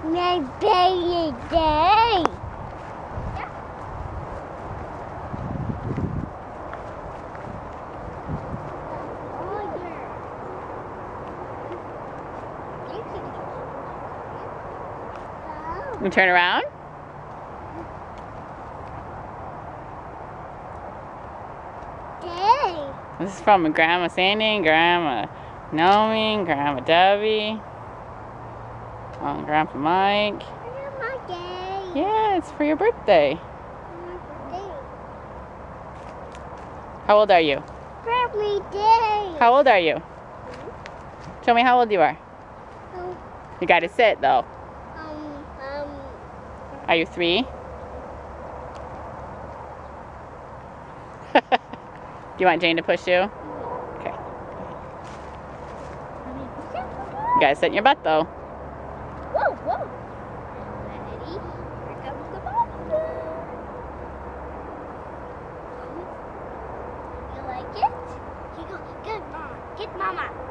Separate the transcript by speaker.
Speaker 1: My baby day.
Speaker 2: You turn around.
Speaker 1: Day.
Speaker 2: This is from Grandma Sandy and Grandma Naomi and Grandma Debbie. And Grandpa Mike.
Speaker 1: My day.
Speaker 2: Yeah, it's for your birthday.
Speaker 1: My birthday.
Speaker 2: How old are you?
Speaker 1: Birthday day.
Speaker 2: How old are you? Show me how old you are.
Speaker 1: Um,
Speaker 2: You gotta sit though.
Speaker 1: um,
Speaker 2: Are you 3? Do you want Jane to push you? Okay. You gotta sit in your butt though.
Speaker 1: Whoa, whoa. Ready? Here comes the ball. You like it? You go, good mama. Get mama.